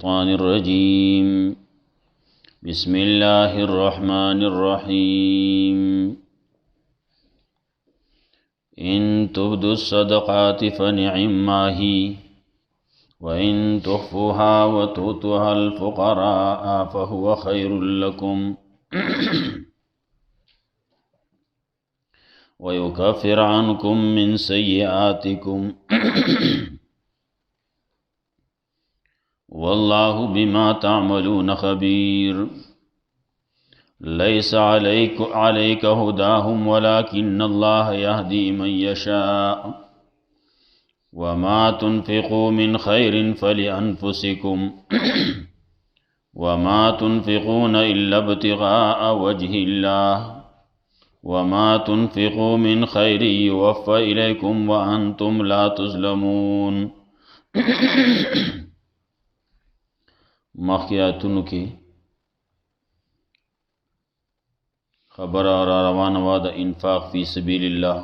الشيطان الرجيم بسم الله الرحمن الرحيم إن تبدوا الصدقات فنعما هي وإن تخفوها وتؤتوها الفقراء فهو خير لكم ويكفر عنكم من سيئاتكم والله بما تعملون خبير ليس عليك هداهم ولكن الله يهدي من يشاء وما تنفقوا من خير فلأنفسكم وما تنفقون إلا ابتغاء وجه الله وما تنفقوا من خير يوفى إليكم وأنتم لا تظلمون مخیاتونو کې خبر را روان وا د انفاق فی سبیل الله.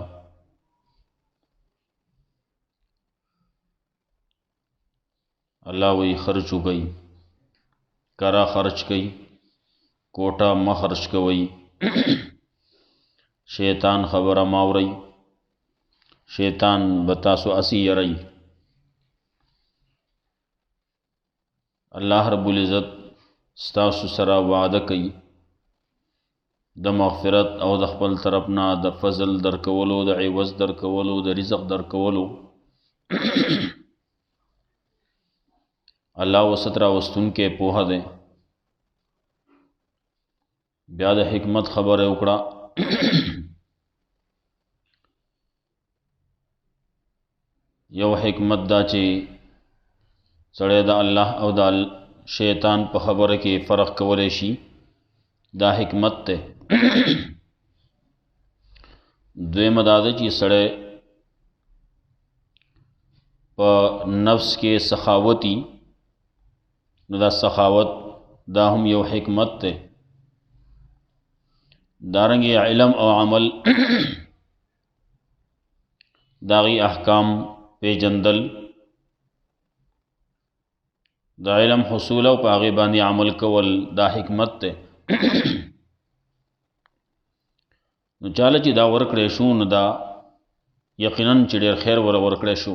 الله وی خرچ وکي، کرا خرچ کئ، کوټه مخرچ کوي. شیطان خبره ماوري، شیطان بتاسو اسی یری. الله رب العزت ستاسو سره وعده کوي د مغفرت او د خپل طرفنا د فضل درکولو، د عوض درکولو، د رزق درکولو. الله وسترا وستون کې پوهه ده. بیا د حکمت خبره وکړه. یو حکمت دا چې سړی د الله او د شیطان په خبره کې فرق کولی شي، دا حکمت ته. دویمه دا ده چې سړی په نفس کې سخاوتي، نو دا سخاوت دا هم یو حکمت ته. دارنګه علم او عمل داغي احکام پیجندل، دا علم حصول او پاغي باندې عمل کول، دا حکمت ته. نو چاله چې دا ورکړې شو، نو دا یقینا چې ډېر خیر ورکړې شو،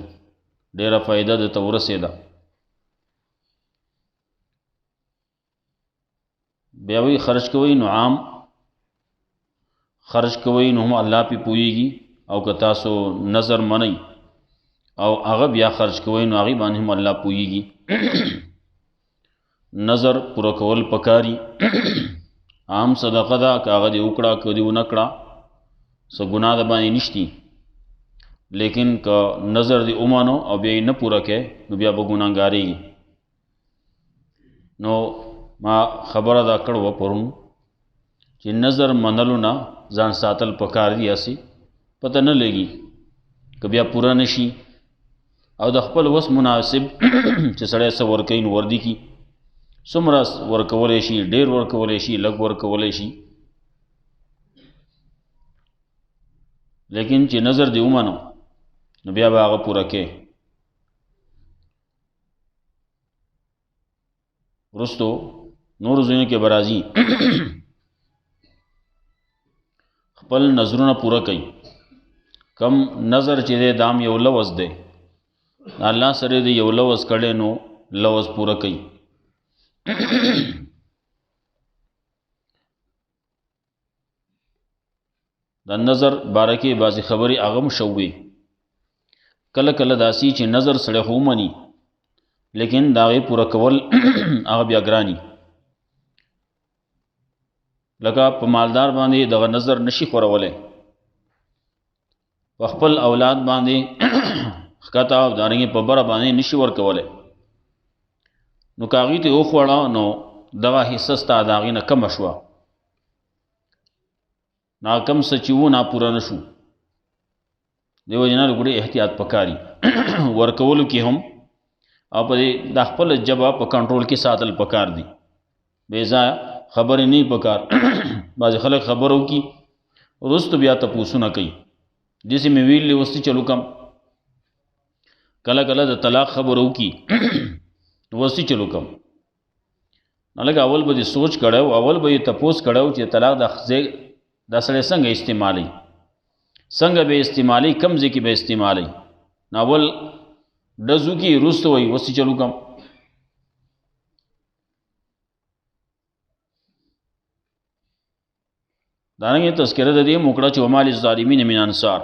ډېره فائدہ د تورسه ده. بیا وی خرج کوي، نو عام خرج کوي، نو هم الله پی پويږي. او که تاسو نظر منئ او هغه بیا خرج کوي، نو هغه باندې هم الله پويږي. نظر پوره کول پکاري. عام صدقه ده، کاغه دی وکړه، کدی ونکړه، سو ګناه ده باندې نشتی. لیکن که نظر دی اومانو او بیا نه پوره کې، نو بیا به ګناهګاریږي. نو ما خبره دا کړو پرون چې نظر منلو نه ځان ساتل پکار دی. اسی پته نه لګي که بیا پوره نشي، او د خپل وس مناسب چې سړی څه ورکوي نو وردي کی. څومره ورکولی شي، ډېر ورکولی شي، لږ ورکولی شي. لیکن چې نظر دی ومنو، نو بیا به هغه پوره کې. وروستو نور ځایونو کې به راځي خپل نظرونه پوره کوي. کم نظر چې دی دام یو لوز دی، الله سره دی یو لوز کړي، نو لوز پوره کوي. د نظر بارکه بعضی خبرې اغم شوي. کله کله داسي چې نظر سړی خو مني، لیکن داغه پوره کول هغه بیا ګرانی. لکه په مالدار باندې دغه نظر نشي خورولای، په خپل اولاد باندې خطا او دارنګ په بره باندې نشي ورکولای. نو کاغی ته وخوړه، نو دغه حصہ ستا داغې نه کم شوه، ناکم سچیو نا پورا نشو. دیو جنا لګړي احتیاط پکاري ورکولو کې هم او په د خپل جواب په کنټرول کې ساتل پکار دي. بیزا خبرې نه پکار. بعض خلک خبرو کی ورست بیا ته پوښتنه کوي، جسې مې ویلې وستي چلو کم. کله کله د طلاق خبرو کی وستي چلو کم، لکه اول به دې سوچ کړی و، اول به یې تپوس کړی و چې طلاق دا سړی څنګه استعمالی، څنګه به استعمالی، کم ځای کې به استعمالی. نو اول ډزو کې وروسته وایي اوس یې چلو کم. دارنګه تذکره د دې موکړه چې وما للظالمین من انصار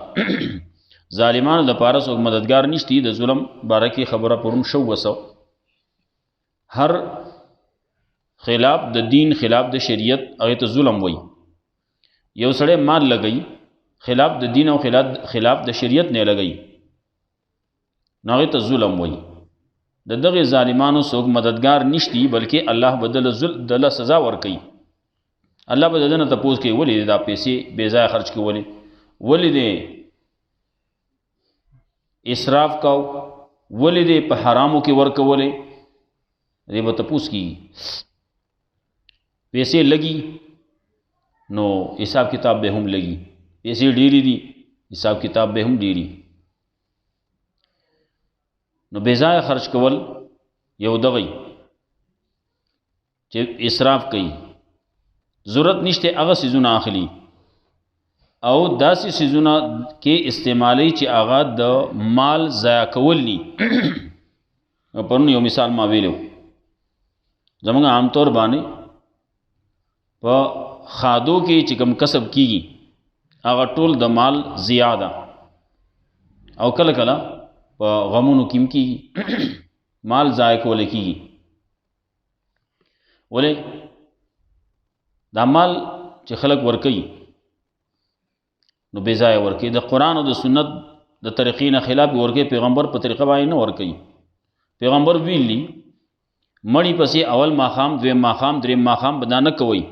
ظالمانو لپاره څوک مددگار نشتی. د ظلم باره کې خبره پرون شو وسو. هر خلاف د دین، خلاف د شریعت، هغه ته ظلم وای. یو سړی مال لګئی خلاف د دین او خلاف د شریعت نه لګئی، نو هغه ته ظلم وای. د دغه ظالمانو څوک مددگار نشتی، بلکې الله بدل سزا ورکي. الله به دنه تپوس کوي ولې دا پیسې بے ځای خرج کوي، ولې دې اسراف کاو، ولې دې په حرامو کې ورکولې. دې به تپوس کی پیسې لګي نو حساب کتاب به هم لګي، پیسې ډېری دي حساب کتاب به هم ډېری. نو بے ځای خرج کول یو دغی چې اسراف کوي. ضرورت نشته هغه سيزونه اخلي او داسې سيزونه کې استعمالي چې هغه د مال ضایع کول ني. پرون یو مثال ما ویلو، زمونږ عام طور باندې په خادو کې چې کوم کسب کیږي هغه ټول د مال زیاده، او کله کله په غمونو کې کیږي مال ضایع کول کیږي. ولې دا مال چې خلق ورکي نو بے ځای ورکي، د قرآن او د سنت د طریقې نه خلاف ورکي، پیغمبر په طریقه باندې نه ورکي. پیغمبر ویلی مړی پسې اول ماخام، دویم ماخام، دریم ماخام بدانه کوي.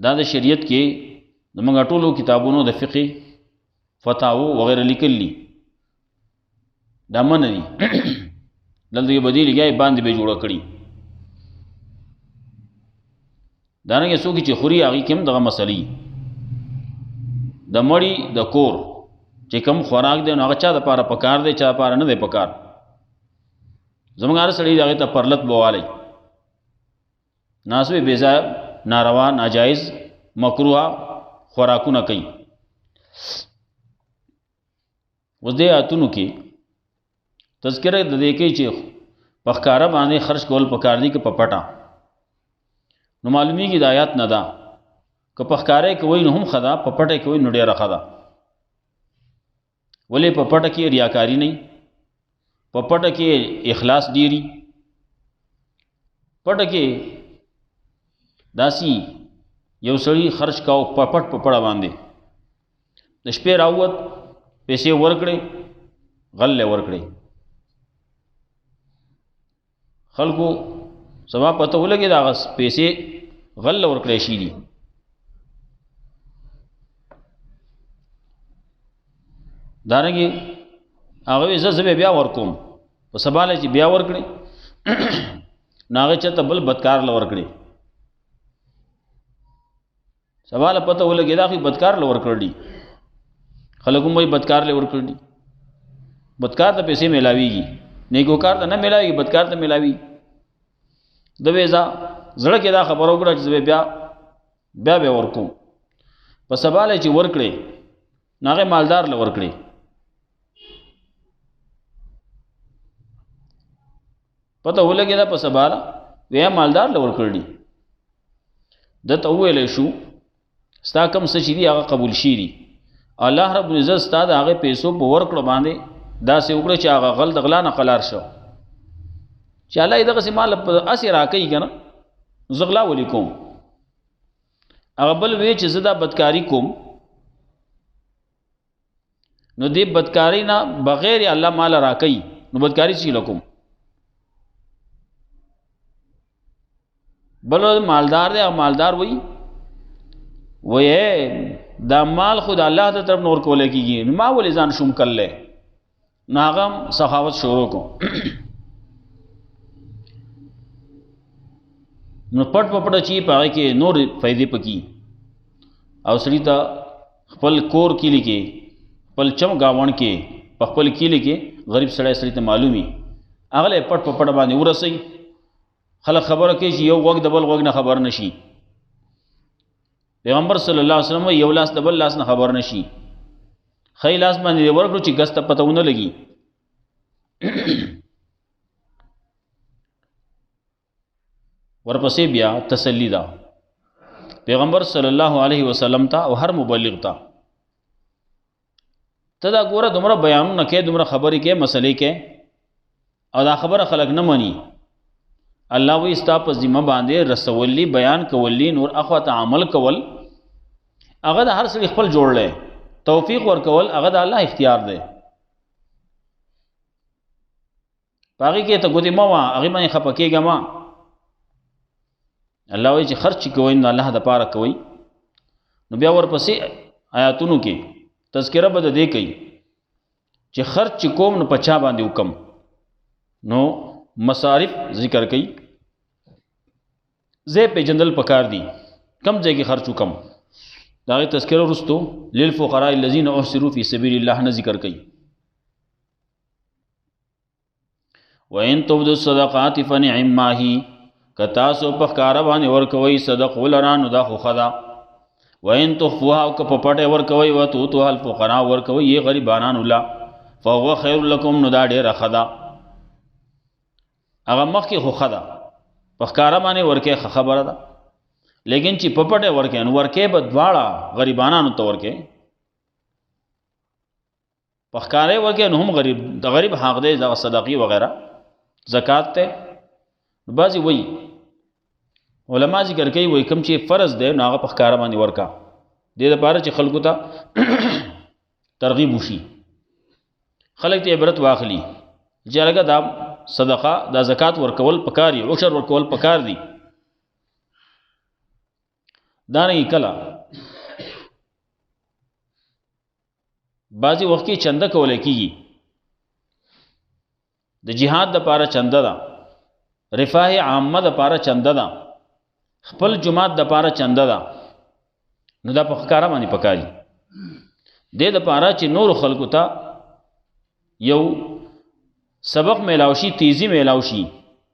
دا د شریعت کې د موږ ټولو کتابونو د فقه فتاوو وغیرہ لیکلي دا من دي. دلته بدیل لګای باندې به جوړ کړی. دانګه څوک چې خوري هغه کوم دغه مسلې د مړی د کور چې کوم خوراک دی نو هغه چا د پاره پکار دی، چا پاره نه دی پکار. زموږ هر سړی هغه ته پرلت بوالی ناسوي بے ځای ناروا ناجایز مکروه خوراکونه کوي. اوس دې آیاتونو کې تذکره د دې کې چې په ښکاره باندې خرج کول پکار دي که په پټه. نو معلومیږي د آیات نه ده که په ښکاره کوي نو هم ښه ده، په پټه کوي نو ډېره ښه ده. ولې په پټه کې ریاکاري نه، په پټه کې اخلاص ډېري. پټه کې داسي یو سړی خرج کاو په پټ په پړه باندې، د شپې راووت پیسې ورکړې غلې ورکړې، خلکو سبا پته ولګي دا غس پیسې غل ورکړې شي دي. دارنګي هغه زه بیا ورکوم په سباله چې بیا ورکړې ناغه چته بل بدکار لور کړې، سباله پته ولګي دا خو بدکار لور کړی، خلکو مې بدکار لور کړی. بدکار ته پیسې ملاويږي، نیکوکار ته نه ملاويږي، بدکار ته ملاوي. د وېزا زړه کې دا خبر وکړه چې بیا ورکوم، په سباله چې ورکړې ناغه مالدار لور کړې. پته ولګي دا په سباله ویا مالدار لور کړی. د ته ویلې شو ستا کوم څه چې دی هغه قبول شي دي. الله رب العزت ستا د هغه پیسو په ورکړه باندې دا سه وکړه چې هغه غل د غلا نه قلار شو، چې الله دغه سه مال په اسی راکې کنه زغلا ولیکم. هغه بل وی چې زدا بدکاری کوم نو دې بدکاری نه بغیر الله مال راکې نو بدکاری څه لکم. بل مالدار دی، مالدار وی دا مال خود الله ته طرف نور کولای کیږي، ما ولې ځان شوم کړلې ناغم سخاوت شروع کو. نو پټ پټ چی پاره کې نور فائدې پکې او سړی ته خپل کور کې لیکي، خپل چم گاون کې خپل کې لیکي، غریب سړی ته معلومي اغله پټ پټ باندې ورسي، خلق خبره کوي چې یو وګ د بل وګ نه خبر نشي. پیغمبر صلی الله علیه وسلم یو لاس د بل لاس نه خبر نشي، خی لاس باندې ورکړو چې ګس ته پته ونه لګي. ورپسې بیا تسلی ده پیغمبر صلی الله علیه وسلم ته او هر مبلغ ته، ته دا ګوره دومره بیانونه کې، دومره خبرې کې، مسلې کې، او دا خبره خلق نه مني. الله وی ستا په ذمه باندې رسولی، بیان کولی، نور اخوا ته عمل کول، هغه د هر سړي خپل جوړلې، توفیق ورکول هغه د الله اختیار دی. باقي کې ته ګوتې مه وه، هغې باندې خفه کېږه مه. الله وایي چې خرچ کوئ نو الله د پاره کوئ. نو بیا ورپسې آیاتونو کې تذکره به د دې کوي چې خرچ کوم نو په چا باندې وکم، نو مصارف ذکر کوي. زه پیجندل پکار دي کم ځای کې خرچ وکم، دا غي تذکره رستو للفقراء الذين احصروا في سبيل الله نه ذکر کوي. وَإِن تُبْدُوا الصَّدَقَاتِ فَنِعِمَّا هِيَ، کتا سو په ښکارا باندې ورکوي صدق ولرانو دا خو خدا. وَإِن تُخْفُوهَا، او که په پټه ورکوي وَتُؤْتُوهَا الْفُقَرَاءَ، ورکوي یې غریبانانو لا، فهو خیر لکم، نو دا ډېره ښه ده. هغه مخکې خو ښه ده، په ښکارا باندې ورکې ښه خبره ده، لیکن چې په پټه ورکې نو ورکې به دواړه غریبانانو ته ورکې، په ښکارا ورکې نو هم د غریب حق دی، دغه صدقې وغیره زکات ته. بعضې وایي علما ذکر کوي، وایي کوم چې فرض دی نو هغه په ښکاره باندې ورکا، دې دپاره چې خلکو ته ترغیب وشي، خلک ته عبرت واخلي چې هلکه دا صدقه، دا زکات ورکول پکار دي، عشر ورکول پکار دي. دارنګې کله بعضې وخت کې چنده کولی کېږي، د جهاد دپاره چنده ده، رفاه عامه دپاره چنده ده، خپل جماعت دپاره چنده ده، نو دا په ښکاره باندې پکاري. دې دپاره چې نورو خلکو ته یو سبق میلاو شي، تیزی میلاو شي،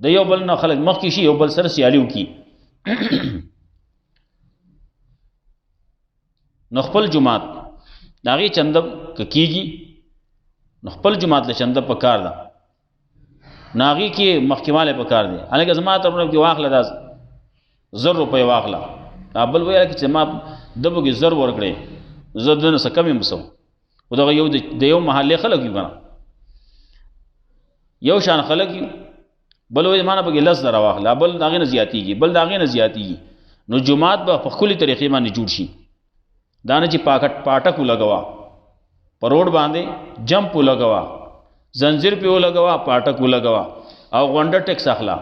د یو بل نه خلک مخکې شي، یو بل سره سیالي وکړي. نو خپل جماعت د هغې چنده که کېږي نو خپل جماعت له چنده پکار ده، نو هغې کې مخکېوالی پکار دی. هلکه زما طرفونه کې واخله، دا 1000 روپۍ واخله، بل ویل چې ما ده به کې 1000 ورکړې، زه د نه څه کم یم څه، خو دغه یو د یو محلې خلک یو که نه، یو شان خلک یو. بل وایي ما نه به کې 10,000 واخله، بل د هغې نه زیاتېږي، بل د هغې نه زیاتېږي. نو جومات به په ښکلې طریقې باندې جوړ شي، دا نه چې پاټک ولګوه، په روډ باندې جمپ ولګوه، زنجیر پې ولګوه، پاټک ولګوه او غونډه ټیکس اخله.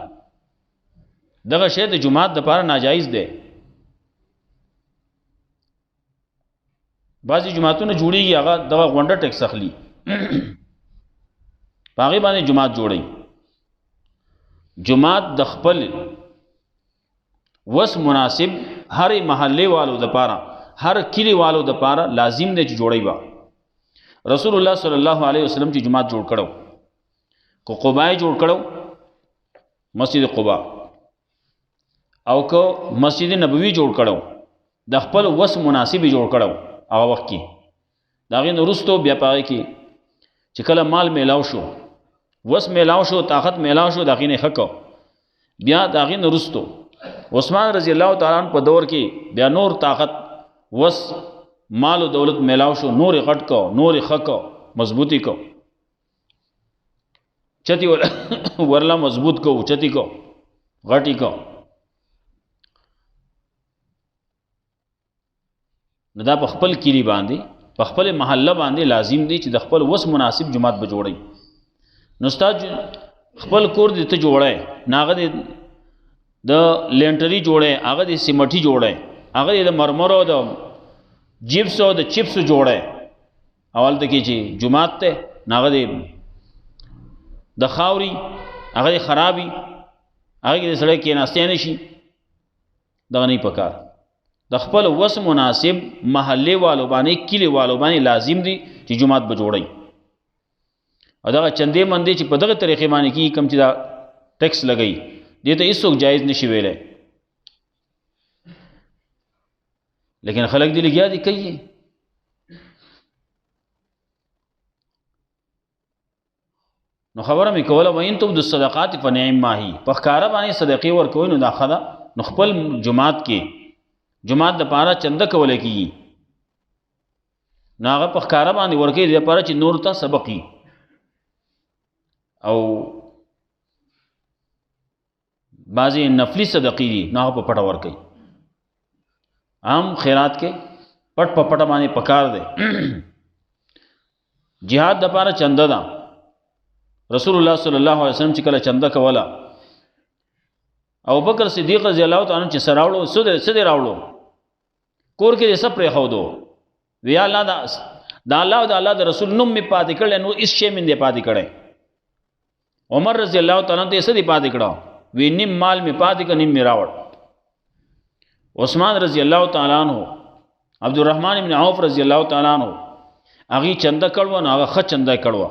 دغه شی د جومات دپاره ناجایز دی. بعضې جوماتونه جوړېږي هغه دغه غونډه ټیکس اخلي، په هغې باندې جومات جوړوي. جومات د خپل وس مناسب هرې محلې والو دپاره، هر کلی والو دپاره لازم دی چې جوړی با. رسول الله صلی الله علیه وسلم چې جماعت جوړ کړو، کو قبای جوړ کړو، مسجد قبا، او کو مسجد نبوی جوړ کړو، د خپل وس مناسب جوړ کړو. هغه وخت کې د هغې نه وروستو بیا په هغې کې چې کله مال میلاو شو، وس میلاو شو، طاقت میلاو شو، د هغې نه ښه کو. بیا د هغې نه وروستو عثمان رضی الله تعالی عنہ په دور کې بیا نور طاقت، وس، مال و دولت میلاو شو، نور غټ کو، نور ښه کو، مضبوطی کو، چتی ورلا مضبوط کو، چتی کو، غټی کو. نو دا په خپل کلی باندې، په خپل محله باندې لازم دی چې د خپل وس مناسب جماعت به جوړی. نو ستا خپل کور دې ته جوړی، نه هغه دې د لینټري جوړی، هغه دې سیمټي جوړی، هغه دې د مرمرو، د جیپس او د چپس جوړی. اول ته کې چې جماعت ته نه هغه دې د خاوري، هغه دې خرابي، هغه کې د سړی کېناستی نه شي، دغه نه پکار. د خپل وس مناسب محلې والو باندې، کلي والو باندې لازم دی چې جماعت به جوړی. او دغه چندې مندې چې په دغه طریقې باندې کېږي، کوم چې دا ټیکس لګوي، دې ته هیڅوک جایز نشي ویلی، لیکن خلق دی لګیا دي کوي. نو خبره مې کوله وین تبدو الصدقات فنعم ما هي، په ښکاره باندې صدقې ورکوئ نو دا ښه ده. نو خپل جماعت کې جماعت دپاره چنده کولی کېږي، نو هغه په ښکاره باندې ورکوي د دپاره چې نور ته سبق وي. او بعضې نفلي صدقې دي نو هغه په پټه ورکوي. عام خیرات کې پټ په پټه باندې پکار دی. جهاد دپاره چنده ده. رسول الله صلی الله علیه وسلم چې کله چنده کوله، ابوبکر صدیق رضی الله تعالی عنہ چې سره راوړو څه دې راوړو، کور کې دې څه پرېښودو، وی الله دا الله او د الله د رسول نوم مې پاتې کړی، نو هېڅ شی مې دې پاتې کړی. عمر رضی الله تعالی عنہ ته یې څه دې پاتې کړه، وی نیم مال مې پاتې کړ، نیم مې راوړ. عثمان رضی الله تعالی عنہ، عبدالرحمن بن عوف رضی الله تعالی عنہ هغې چنده کړوه، نو هغه ښه چنده یې کړوه.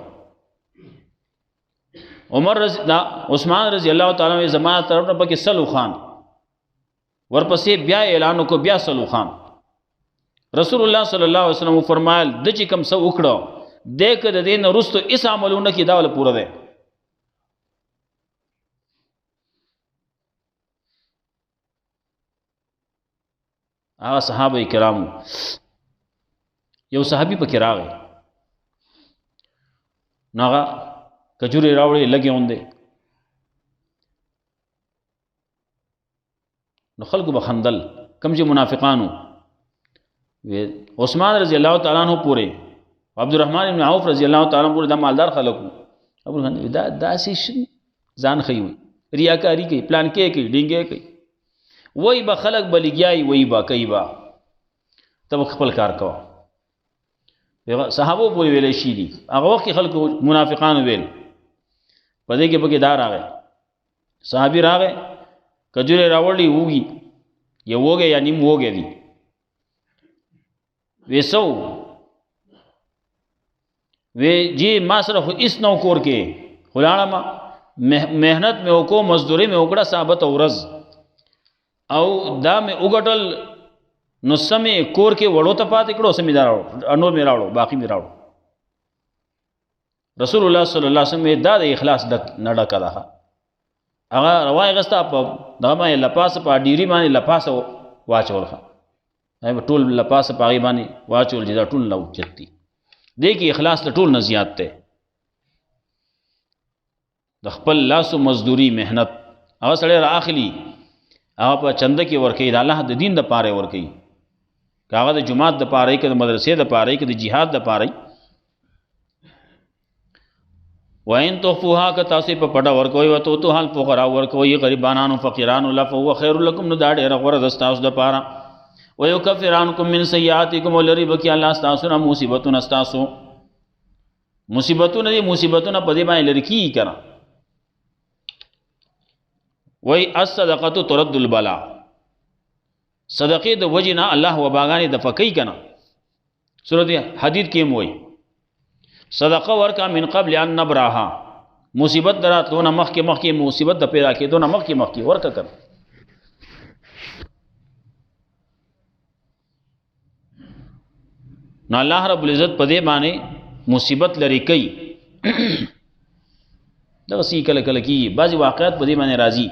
عثمان رضی الله تعالی عنہ زما طرف نه پکې سلو خان، ورپسې بیا اعلان وکړو بیا سلو خان. رسول الله صلی الله علیه وسلم فرمایل د چې کوم څه وکړو دې که د دې نه وروسته هېڅ عملونه کړي دا ول پوره دی. هغه صحابه کرامو یو صحابي پکې راغی، نو هغه کجورې راوړې لګې غوندې، نو خلکو به خندل کوم چې منافقانو. عثمان رضی الله تعالی عنہ پورې، عبدالرحمن بن عوف رضی الله تعالی عنہ پورې دا مالدار خلک وو. دا داسې ځان ښیي وي، ریاکاري کوي، پلان کې کوي، ډینګې کوي، وای به خلک به لګیایي، وای به کوي به ته به خپل کار کوه. صحابو پورې ویلی شي دي، هغه وخت کې خلکو منافقانو ویل. په دې کې پکې دا راغی، صحابي راغی کجورې راوړلې وږي، یا وږی یا نیم وږی دي. وی سو وی جی ما سره خو هېڅ نه و کور کې، خو لاړم محنت مې وکړو، مزدوري مې وکړه ثابته ورځ، او دا مې وګټل، نو څه مې کور کې وړو ته پاتې کړو، څه مې دا راوړو، نور مې راوړو، باقي مې راوړو. رسول الله صلی الله علیه وسلم دا د اخلاص نه ډکه ده. هغه روای غسته په دغه باندې لپاسه په ډیری باندې لپاسه واچول، ټول لپاسه په هغې باندې واچول چې دا ټول نه اوچت دي. دې کې اخلاص د ټول نه زیات دی. د خپل لاسو مزدوري محنت هغه سړی رااخلي، هغه په چنده کې ورکوي، د الله د دین دپاره یې ورکوي، که هغه د جومات دپاره یې، که د مدرسې دپاره یې، که د جهاد دپاره یې. وَإِن تُخْفُوهَا که تاسو په پټه ورکوئ، وَتُؤْتُوهَا الْفُقَرَاءَ ورکوئ غریبانانو فقیرانو له، فهو خیر لکم نو دا ډېره غوره ده ستاسو دپاره. وَيُكَفِّرْ عَنْکُم مِّن سَیِّئَاتِکُم ولرې به کړي الله ستاسو نه مصیبتونه ستاسو. مصیبتونه دي، مصیبتونه په دې باندې لرې کېږي که نه. وایي الصدقة ترد البلا، صدقې د وجې نه الله وباګانې دفع کوي که نه. سورت حدید کې هم وایي صدقه ورکا من قبل ان نبراها، مصیبت دراتلو نه مخکې مصیبت د پیدا کېدو نه مخکې ورکا کړه. نو الله رب العزت په دې باندې مصیبت لري کوي. دغسې کله کله کېږي، بعضې واقعات په دې باندې راځي.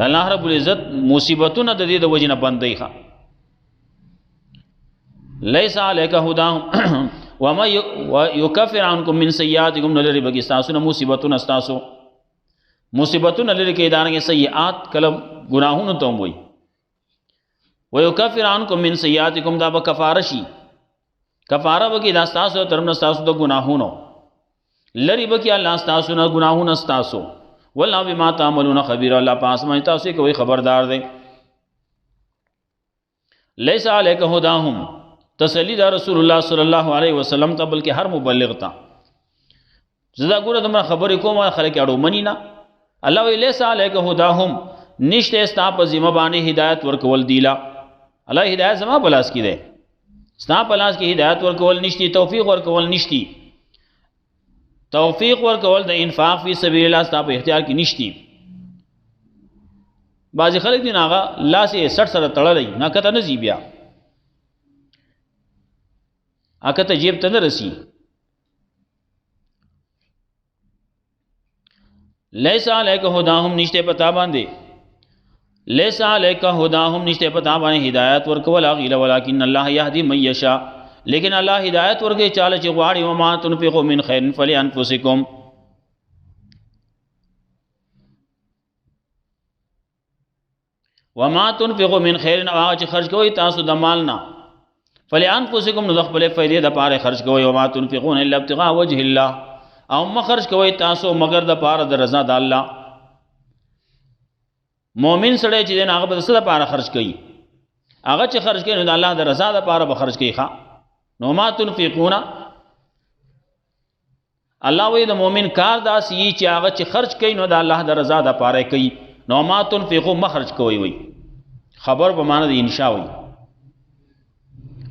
الله رب العزت مصیبتونه د دې د وجې نه بندوي. لیس علیک هداهم وما یکفر عنکم من سیئاتکم، نه لرې بګي ستاسو نه مصیبتونه ستاسو. مصیبتونه لرې کوي، دارنګې سیئات کله ګناهونو ته هم وایي. ویکفر عنکم من سیئاتکم دا به کفاره شي، کفاره به کړي دا ستاسو طرف نه ستاسو د ګناهونو، لرې به کړي الله ستاسو نه ګناهونه ستاسو. والله بما تعملون خبیر، الله په اسمان تاسو کوي خبردار دی. لیس علیک هداهم، تسلی دا رسول الله صلی الله علیه وسلم ته، بلکې هر مبلغ ته. زدا ګوره دمره خبرې کوم خلک اړو منی نه. الله وی لیس علیک هداهم، نشته ستا په ذمه باندې هدایت ورکول دیلا. الله هدایت زما په لاس کې دی، ستا په لاس کې هدایت ورکول نشتی، توفیق ورکول نشتی. توفیق ورکول د انفاق فی سبیل الله ستا په اختیار کې نشتی. بعضې خلک دي هغه لاس یې سټ سره تړلی نه کته نه ځي بیا اکته جیب ته نه رسی. لیس علیک هداهم نشته پتا باندې لیس علیک هداهم نشته پتا باندې هدایت ورکول غیله ولکن الله یهدی من یشاء لیکن الله هدایت ورکوي چاله چې غواړي. وما تنفقوا من خیر فلانفسکم وما تنفقوا من خیر او هغه چې خرج کوئ تاسو د مال نه فلانفسکم نو د خپلې فایدې دپاره خرج کوئ. وما تنفقون الا ابتغاء وجه الله او مه خرج کوئ تاسو مگر د پاره د رضا د الله. مؤمن سړی چې دی نو هغه به د څه دپاره خرج کوي؟ هغه چې خرج کوي نو د الله د رضا دپاره به خرج کوي. نو ما تنفقون الله وایي د مؤمن کار داسې وي چې هغه چې خرج کوي نو د الله د رضا دپاره کوي. نو ما تنفقو مه خرج کوئ وایي خبر په معنی د انشاء وایي.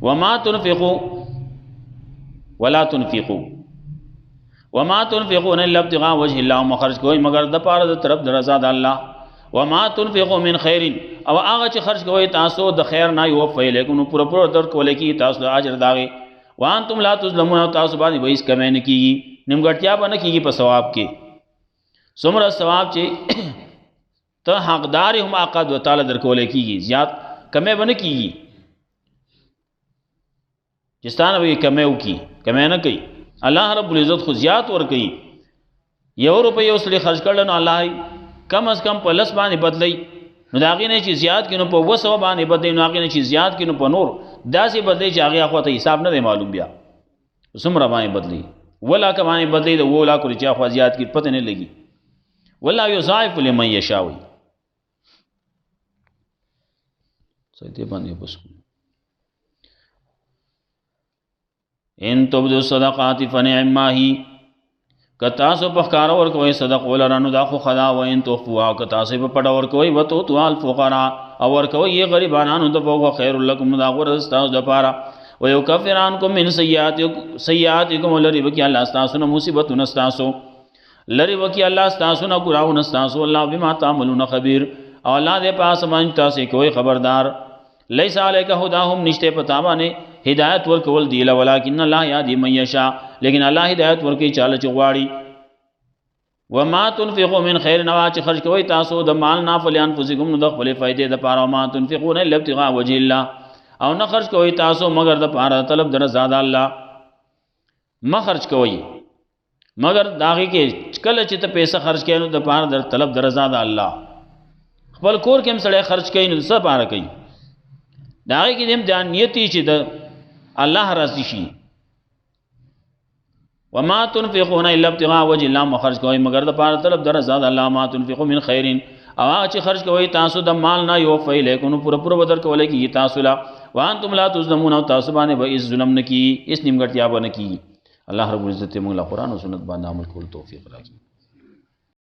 وما تنفقوا ولا تنفقوا وما تنفقون الا ابتغاء وجه الله مخرج کوئی مگر د پاره د طرف د رضا د الله. وما تنفقوا من خیر او هغه چې خرج کوئ تاسو د خیر نه یو فیلیکم پوره درکول کی تاسو د اجر داغه. وانتم لا تظلمون تاسو باندې به هیڅ کمی نه کیږي نیمګړتیا به نه کیږي په ثواب کې. څومره ثواب چې ته حقدار هم عقد وتعالى درکول کیږي زیات کمی به نه کیږي. چستانه به کمی وکي کمی نه کوي. الله رب العزت خو زیات ور کوي. یو روپۍ اوسلی خرج کړل نو الله کم از کم په لس باندې بدلی نو دا غي نه چې زیات کینو په 200 باندې بدلی نو هغه نه چې زیات کینو په نور داسې بدلی چې هغه خو ته حساب نه دی معلوم بیا څومره باندې بدلی ولا ک باندې بدلی د ولا کو چې خو زیات کی پته نه لګي. والله یضاعف لمن یشاء سیدی باندې بس ان تبدو صدقات فنعما هی کتاسو په ښکارا ورکوي صدق ولرانو دا خو خدا و ان تخفوا کتاسو په پټ ورکوي وتو تو الفقراء او ورکوي یې غریبانو ته په خیر لكم دا غره تاسو د پاره و یکفر عنکم من سیئاتکم لری وکي الله تاسو نه مصیبتونه تاسو لری وکي الله تاسو نه ګراونه تاسو الله بما تعملون خبير او الله دې پاس باندې تاسو کوئی خبردار. لیس علیک هداهم نشته پتا باندې ہدایت ورکول دی ولکن الله یهدی من یشاء لیکن الله ہدایت ورکی چاله چغواړي. وما تنفقوا من خیر نوا چې خرج کوي تاسو د مال نه فلانفسکم نو د خپل فائدې د پاره. ما تنفقون الا ابتغاء وجه الله او نه خرج کوي تاسو مگر د پاره طلب در رضا د الله. ما خرج کوي مگر داغه کې کله چې ته پیسې خرج کړي نو د پاره در طلب در رضا د الله. خپل کور کې هم سړی خرج کوي نو څه پاره کوي داغه کې هم ځان نیتی چې د الله راضي شي. وما تنفقون الا ابتغاء وجه الله مخرج کوي مگر د پاره طلب در رضا د الله. ما تنفقوا من خیر او هغه چې خرج کوي تاسو د مال نه یو فیلیکم پوره بدر کولای کی تاسو لا. وانتم لا تظلمون او تاسو باندې به ظلم نه کی اس نیمګړتیا باندې کی. الله رب العزت موږ له قرآن او سنت باندې عمل کول توفیق راکړي.